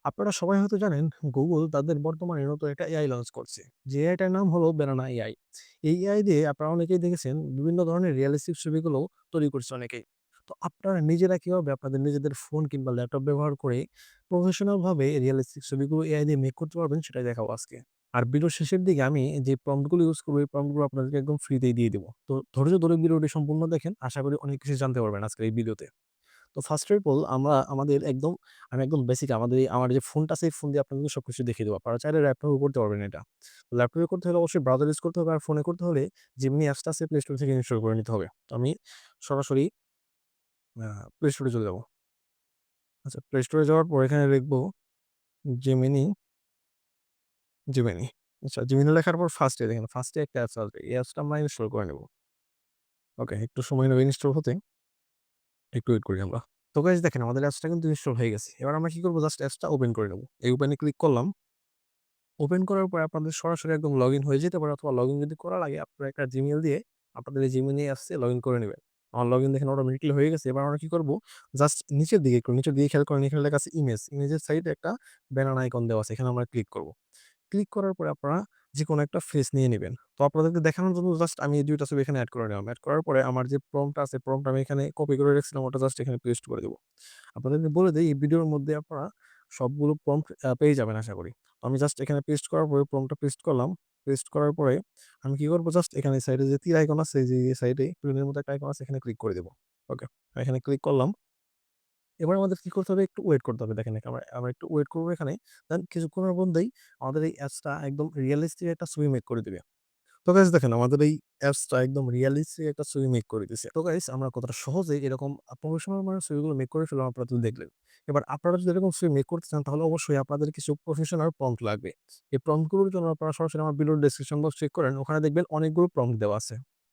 আপনারা সবাই হয়তো জানেন Google তাদের বর্তমানে নতুন একটা এআই লঞ্চ করছে। যে এআইটার নাম হলো Banana এআই। এই এআই দিয়ে আপনারা অনেকেই দেখেছেন বিভিন্ন ধরনের রিয়ালিস্টিক ছবিগুলো তৈরি করছে অনেকেই। তো আপনারা নিজেরা কিভাবে আপনাদের নিজেদের ফোন কিংবা ল্যাপটপ ব্যবহার করে প্রফেশনাল ভাবে রিয়ালিস্টিক ছবিগুলো এআই দিয়ে মেক করতে পারবেন সেটাই দেখাবো আজকে। আর ভিডিওর শেষের দিকে আমি যে প্রম্পট গুলো ইউজ করব এই প্রম্পট গুলো আপনাদেরকে একদম ফ্রিতেই দিয়ে দিব। তো ধৈর্য ধরে ভিডিওটি সম্পূর্ণ দেখেন। আশা করি অনেক কিছু জানতে পারবেন আজকের এই ভিডিওতে। তো ফার্স্ট অফ অল আমরা আমাদের একদম আমি একদম বেসিক আমার যে ফোনটা আছে এই ফোন দিয়ে আপনাদের সবকিছু দেখিয়ে দেব। আপনারা চাইলে ল্যাপটপেও করতে পারবেন এটা। ল্যাপটপে করতে হলে অবশ্যই ব্রাউজার ইউজ করতে হবে আর ফোনে করতে হলে Gemini অ্যাপসটা আছে প্লে স্টোর থেকে ইনস্টল করে নিতে হবে। তো আমি সরাসরি প্লে স্টোরে চলে যাব। আচ্ছা প্লে স্টোরে যাওয়ার পর এখানে লিখব Gemini, Gemini। আচ্ছা Gemini লেখার পর ফার্স্টে দেখেন ফার্স্টে একটা অ্যাপস আসবে। এই অ্যাপসটা আমরা ইনস্টল করে নেব। ওকে একটু সময় নেবে ইনস্টল হতে। একটু ওয়েট করি আমরা। তো গাইস দেখেন আমাদের অ্যাপসটা কিন্তু ইনস্টল হয়ে গেছে। এবার আমরা কি করব জাস্ট অ্যাপসটা ওপেন করে নেব। এই ওপেন এ ক্লিক করলাম। ওপেন করার পরে আপনাদের সরাসরি একদম লগইন হয়ে যেতে পারে অথবা লগইন যদি করা লাগে আপনারা একটা Gmail দিয়ে আপনাদের এই Gemini অ্যাপসে লগইন করে নিবেন। আমার লগইন দেখেন অটোমেটিক্যালি হয়ে গেছে। এবার আমরা কি করব জাস্ট নিচের দিকে একটু নিচের দিকে খেয়াল করেন এখানে লেখা আছে ইমেজ। ইমেজের সাইডে একটা ব্যানানা আইকন দেওয়া আছে। এখানে আমরা ক্লিক করব। ক্লিক করার পরে আপনারা যেকোনো একটা ফেস নিয়ে নিবেন। তো আপনাদেরকে দেখানোর জন্য জাস্ট আমি এই ২ টা ছবি এখানে এড করে নিলাম। এড করার পরে আমার যে প্রম্পট আছে প্রম্পট আমি এখানে কপি করে রাখছিলাম ওটা জাস্ট এখানে পেস্ট করে দেব। আপনাদেরকে বলে দেই এই ভিডিওর মধ্যে আপনারা সবগুলো প্রম্পট পেয়ে যাবেন আশা করি। তো আমি জাস্ট এখানে পেস্ট করার পরে প্রম্পটটা পেস্ট করলাম। পেস্ট করার পরে আমি কি করব জাস্ট এখানে সাইডে যে তীর আইকন আছে যে সাইডে প্লেনের মতো একটা আইকন আছে এখানে ক্লিক করে দেব। ওকে। এখানে ক্লিক করলাম। এবার আমাদের কি করতে হবে? একটু ওয়েট করতে হবে। দেখেন আমরা একটু ওয়েট করব এখানে। দেন কিছুক্ষণের মধ্যেই আমাদের এই অ্যাপসটা একদম রিয়ালিস্টিক একটা ছবি মেক করে দিবে। তো গাইস দেখেন আমাদের এই অ্যাপসটা একদম রিয়ালিস্টিক একটা ছবি মেক করে দিছে। তো গাইস আমরা কতটা সহজে এরকম প্রফেশনাল মানের ছবিগুলো মেক করে ফেললাম আপনারা তো দেখলেন। এবার আপনারা যদি এরকম ছবি মেক করতে চান তাহলে অবশ্যই আপনাদের কিছু প্রফেশনাল প্রম্পট লাগবে। এই প্রম্পট গুলোর জন্য আপনারা সরাসরি আমার ভিডিওর ডেসক্রিপশন বক্স চেক করেন। ওখানে দেখবেন অনেকগুলো প্রম্পট দেওয়া আছে।